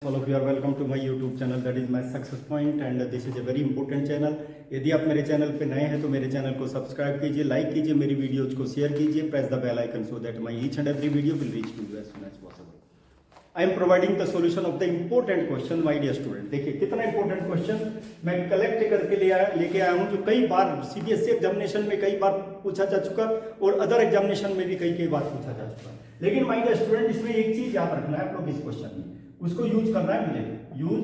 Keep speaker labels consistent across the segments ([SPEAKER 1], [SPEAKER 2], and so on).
[SPEAKER 1] All of you are welcome to my YouTube channel, that is my success point, and this is a very important channel. यदि आप मेरे channel पे नए हैं तो मेरे चैनल को सब्सक्राइब कीजिए, लाइक कीजिए, मेरी वीडियोज को शेयर कीजिए, press the bell icon so that my each and every video will reach to you as soon as possible. I am providing the solution of the important question my dear student. देखिए कितना important question मैं collect करके लेके आया हूँ, जो कई बार CBSE examination में कई बार पूछा जा चुका और अदर एग्जामिनेशन में भी कई बार पूछा जा चुका. लेकिन माय डियर स्टूडेंट, इसमें एक चीज याद रखना है आप लोग इस क्वेश्चन में, उसको यूज करना है मुझे. यूज,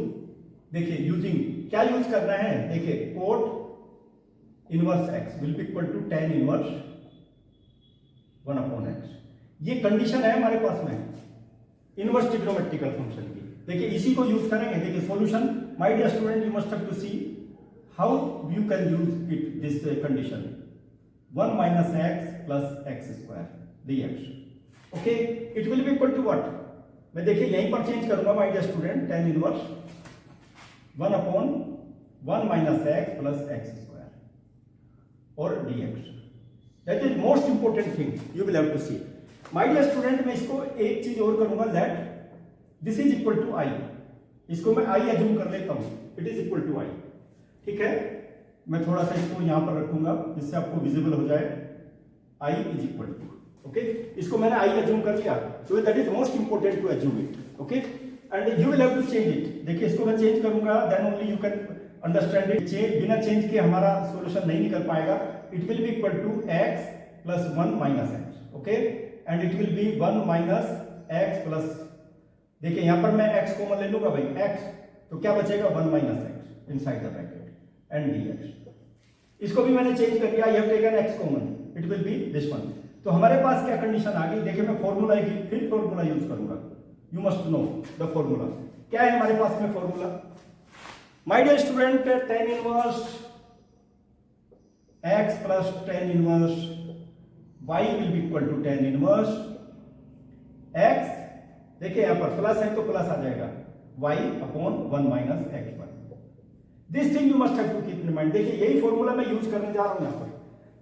[SPEAKER 1] देखिए यूजिंग क्या यूज करना है. देखिए cot inverse x will be equal to tan inverse 1/x. ये कंडीशन है हमारे पास में इनवर्स ट्रिग्नोमेट्रिकल फंक्शन की. देखिए इसी को यूज करेंगे. देखिए solution my dear student, you must have to see how you can use it this condition. 1 - x + x² dx. Okay, it will be equal to what. मैं देखिए यहीं पर चेंज करूंगा my dear student, tan inverse 1/1 - x + x² और dx. That is most important thing you will have to see my dear student. मैं इसको एक चीज और करूंगा, that this is equal to i. इसको मैं i एज्यूम कर लेता हूं, it is equal to i. ठीक है, मैं थोड़ा सा इसको यहां पर रखूंगा जिससे आपको विजिबल हो जाए. i is equal to, okay, इसको मैंने i एज्यूम कर लिया. So that is most important to assume it. Okay, and you will have to change it. देखिए इसको मैं चेंज करूंगा, then only you can understand it. बिना चेंज के हमारा सॉल्यूशन नहीं निकल पाएगा. It will be equal to x + 1 - x. Okay, and it will be 1 - x plus, देखिए यहां पर मैं x कॉमन ले लूंगा भाई, x, तो क्या बचेगा 1 - x inside the bracket and dx. इसको भी मैंने चेंज कर दिया, I have taken x common, it will B this one. तो हमारे पास क्या कंडीशन आ गई. देखिए मैं फॉर्मूला की फिर फॉर्मूला यूज करूंगा. You must know the formula. क्या है हमारे पास में formula my dear student. tan inverse x plus tan inverse y will be equal to tan inverse x. देखिए यहां पर प्लस है तो प्लस आ जाएगा y/1 - x1. This thing you must have to keep in mind. देखिए यही formula मैं use करने जा रहा हूं यहां पर.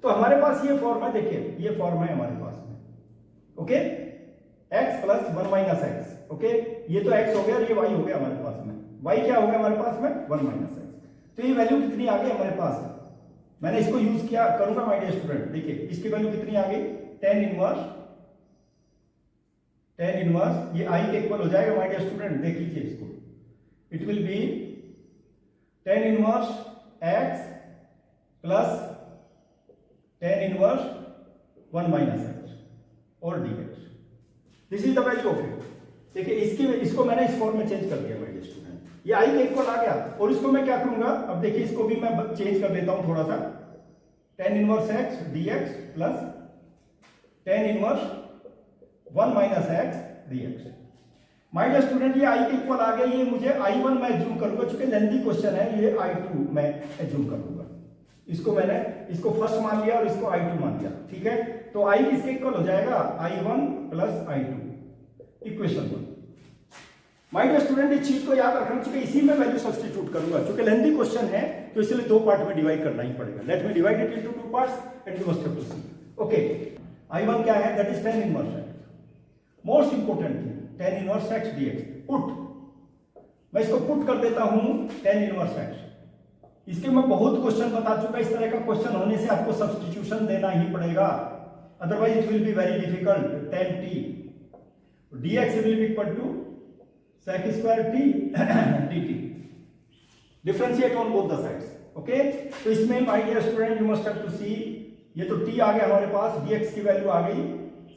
[SPEAKER 1] तो हमारे पास ये फॉर्म है, देखिए ये फॉर्म है हमारे पास में. Okay, x + 1 - x. ओके, ये तो x हो गया और ये y हो गया हमारे पास में. y क्या हो गया हमारे पास में 1 - x. तो ये वैल्यू कितनी आ गई हमारे पास. मैंने इसको यूज किया करूंगा माय डियर स्टूडेंट. देखिए इसकी वैल्यू कितनी आ गई, tan इनवर्स ये i के इक्वल हो जाएगा माय डियर स्टूडेंट. देख लीजिए इसको, it will be tan inverse x plus tan inverse 1 - x और dx. This is the value of it. देखिए इसको मैंने इस फॉर्म में चेंज कर दिया माय डियर स्टूडेंट. ये i के इक्वल आ गया और इसको मैं क्या करूंगा, अब देखिए इसको भी मैं चेंज कर देता हूं थोड़ा सा. tan inverse x dx plus tan inverse 1 - x dx. My dear student ये i के इक्वल आ गया. ये मुझे i1 मैं एज्यूम करूंगा, चूंकि लेंथी क्वेश्चन है. ये i2 मैं एज्यूम करूंगा. इसको फर्स्ट मान लिया और इसको i2 मान लिया. ठीक है, तो i किसके इक्वल हो जाएगा, i1 + i2, equation 1. My dear student इस चीज को याद रखना, चूंकि इसी में वैल्यू सब्स्टिट्यूट करूंगा. चूंकि लेंथी क्वेश्चन है तो इसलिए दो पार्ट में डिवाइड करना ही पड़ेगा. Let me divide it into two parts and you must have to see. Okay, i1 क्या है, that is tan inverse x. Most important thing, tan inverse x dx. Put, मैं इसको पुट कर देता हूं tan इनवर्स x. इसके मैं बहुत क्वेश्चन बता चुका. इस तरह का क्वेश्चन होने से आपको सब्स्टिट्यूशन देना ही पड़ेगा, otherwise it will be very difficult. tan t dx will be equal to sec² t dt. Differentiate on both the sides. Okay, तो इसमें my dear student you must have to see, ये तो t आ गया हमारे पास, dx की value आ गई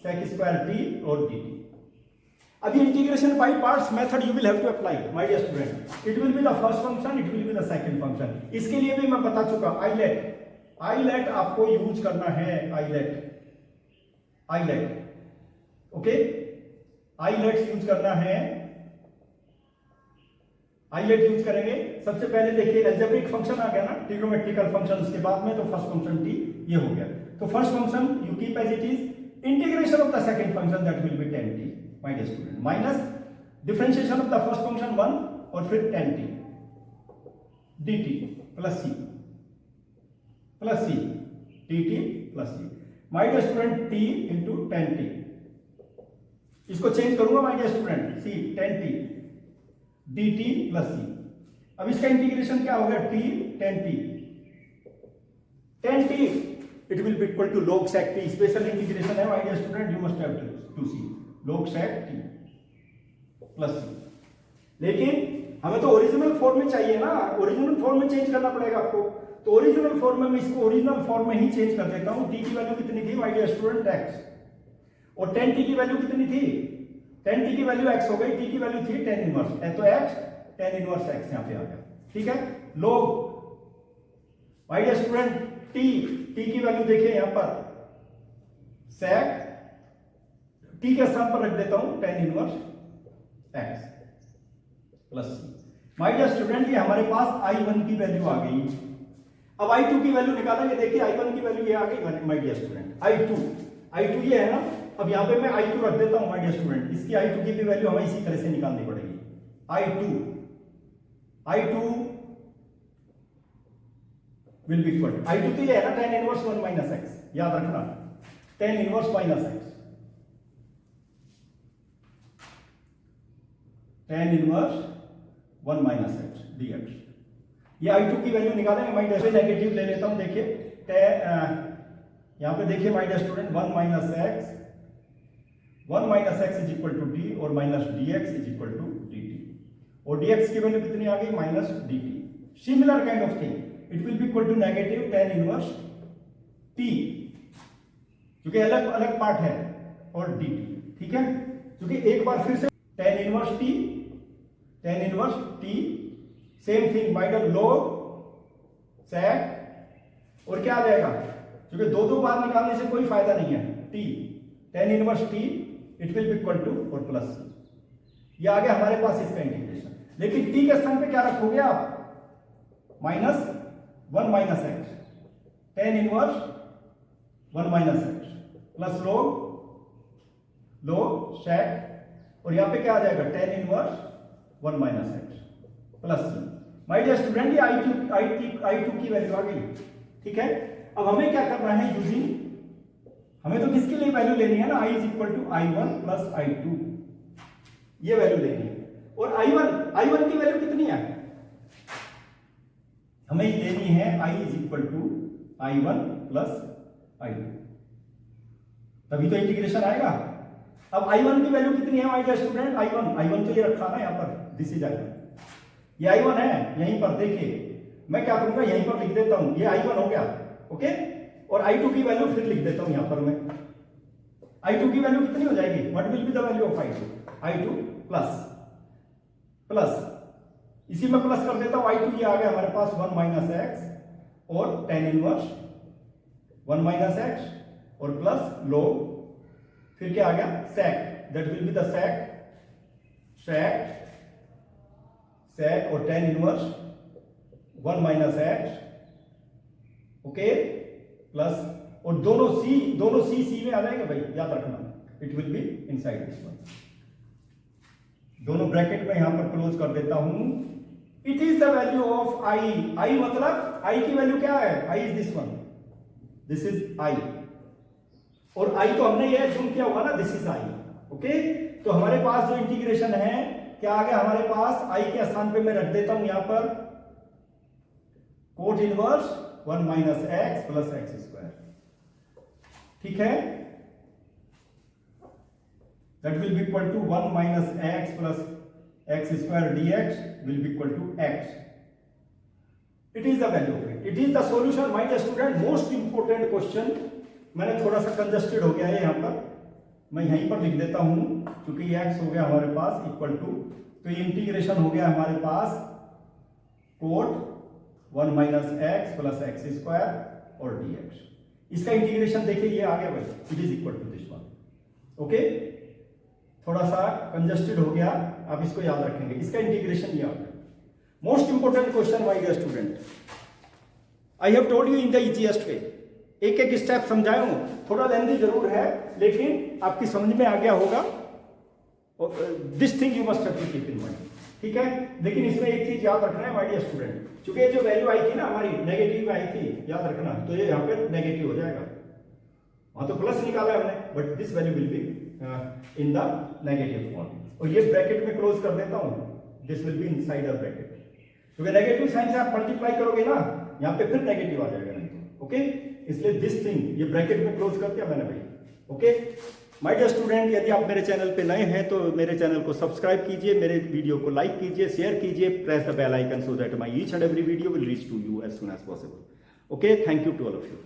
[SPEAKER 1] sec² t और dt. अब ये integration by parts method you will have to apply my dear student. It will be the first function, it will be the second function. इसके लिए भी मैं बता चुका, आईलेट आपको यूज करना है. आईलेट ओके, आईलेट यूज करना है. आईलेट यूज करेंगे. सबसे पहले देखिए अलजेब्रिक फंक्शन आ गया ना, ट्रिग्नोमेट्रिकल फंक्शन, उसके बाद में तो फर्स्ट फंक्शन t ये हो गया. तो first function you keep as it is. Integration of the second function that will be tan t my dear student, minus differentiation of the first function 1 और फिर tan t dt plus c dt plus c. My dear student t into tan t. इसको change करूंगा my dear student, see tan t dt plus c. अब इसका integration क्या हो गया, t tan t, tan t it will be equal to log sec t। Special integration है my dear student, you must have to see log sec t plus c. लेकिन हमें तो original form में चाहिए ना, ओरिजिनल फॉर्म में change करना पड़ेगा आपको। तो ओरिजिनल फॉर्म में मैं इसको ओरिजिनल फॉर्म में ही चेंज कर देता हूं। t की वैल्यू कितनी थी माय डियर स्टूडेंट, x, और tan t की वैल्यू कितनी थी, tan t की वैल्यू x हो गई, t की वैल्यू थी tan इनवर्स, तो x tan इनवर्स x यहां पे आ गया, ठीक है। log my dear student t की वैल्यू देखिए यहां पर sec t के स्थान पर रख देता हूं tan inverse x plus my dear student ये हमारे पास I1 की वैल्यू आ गई। अब I2 की वैल्यू निकालेंगे, देखिए I1 की वैल्यू ये आ गई माय डियर स्टूडेंट, I2 ये है ना। अब यहां पे मैं I2 रख देता हूं माय डियर स्टूडेंट, इसकी I2 की भी वैल्यू हमें इसी तरह से निकालनी पड़ेगी। I2 will be equal, I2 तो ये है ना tan इनवर्स 1 माइनस x, याद रखना tan inverse minus x, tan inverse 1 minus x dx। ये I2 की वैल्यू निकालेंगे माय डियर, नेगेटिव ले लेता हूं, देखिए यहां पे देखिए my dear student 1 minus x is equal to d और minus dx is equal to dt, और dx की वैल्यू कितनी आ गई, minus dt। Similar kind of thing, it will be equal to negative tan inverse t, क्योंकि अलग अलग part है, और dt, ठीक है। क्योंकि एक बार फिर से tan inverse t same thing by the log sec, और क्या आ जाएगा, क्योंकि दो बार निकालने से कोई फायदा नहीं है, t tan inverse t it will be equal to और प्लस, ये आ गया हमारे पास इसका इंटीग्रेशन। लेकिन t के स्थान पे क्या रखोगे आप, minus 1 minus x tan inverse 1 minus x plus log sec, और यहां पे क्या आ जाएगा tan inverse 1 minus x plus my dear student ये I2 की वैल्यू आ गई, ठीक है। अब हमें क्या करना है, यूजिंग, हमें तो किसके लिए वैल्यू लेनी है ना, I is equal to I1 plus I2, ये वैल्यू लेनी है। और I1 की वैल्यू कितनी है, हमें लेनी है I is equal to I1 plus I2, तभी तो इंटीग्रेशन आएगा। अब I1 की वैल्यू कितनी है माय डियर स्टूडेंट, I1 तो ये रखा ना यहां पर, दिस इज I1, ये I1 है, यहीं पर देखिए मैं क्या करूंगा, यहीं पर लिख देता हूं, ये I1 हो गया, ओके। और I2 की वैल्यू फिर लिख देता हूं यहां पर मैं, I2 की वैल्यू कितनी हो जाएगी, what will be the value of I2 plus इसी में प्लस कर देता हूं, I2 ये आ गया हमारे पास 1 माइनस x और tan इनवर्स 1 माइनस x और प्लस log, फिर क्या आ गया sec, that will be the sec और tan inverse 1 minus x, okay, plus, और दोनों c में आ जाएंगे भाई, याद रखना, it will be inside this one. दोनों ब्रैकेट में यहां पर क्लोज कर देता हूं। It is the value of I मतलब I की वैल्यू क्या है, I is this one, this is I, और I तो हमने ये एज्यूम किया हुआ ना, दिस इज I, ओके। तो हमारे पास जो इंटीग्रेशन है क्या आ गया हमारे पास, I के स्थान पे मैं रख देता हूं यहां पर cot inverse 1 minus x plus x square, ठीक है। That will be equal to 1 minus x plus x square dx will be equal to x। It is the value of it, it is the solution my dear student. Most important question, मैंने थोड़ा सा congested हो गया है यहां पर, मैं यहीं पर लिख देता हूं, क्योंकि ये x हो गया हमारे पास इक्वल टू, तो ये इंटीग्रेशन हो गया हमारे पास कोट 1 minus x plus x square और dx। इसका इंटीग्रेशन देखिए ये आ गया भाई, it is equal to this one, okay. थोड़ा सा कंजस्टेड हो गया, आप इसको याद रखेंगे, इसका इंटीग्रेशन ये आ गया। Most important question my dear student, I have told you in the easiest way, एक एक स्टेप समझाया हूं, थोड़ा लेंथी जरूर है लेकिन आपकी समझ में आ गया होगा। This thing you must have to keep in mind, ठीक है। लेकिन इसमें एक चीज याद रखना है माय डियर स्टूडेंट, क्योंकि ये जो वैल्यू आई थी ना हमारी नेगेटिव में आई थी, याद रखना, तो ये यहाँ पे नेगेटिव हो जाएगा, वहां तो प्लस निकाला है हमने, but this value will be in the negative form. और ये ब्रैकेट में क्लोज कर देता हूं, this will be inside a bracket, क्योंकि नेगेटिव साइन से आप मल्टीप्लाई करोगे ना, यहाँ पे फिर नेगेटिव आ जाएगा नहीं तो, ओके। इसलिए दिस थिंग, ये ब्रैकेट में क्लोज कर दिया मैंने भाई, ओके। माय डियर स्टूडेंट, यदि आप मेरे चैनल पे नए हैं तो मेरे चैनल को सब्सक्राइब कीजिए, मेरे वीडियो को लाइक कीजिए, शेयर कीजिए, press the bell icon so that my each and every video will reach to you as soon as possible, okay. Thank you to all of you.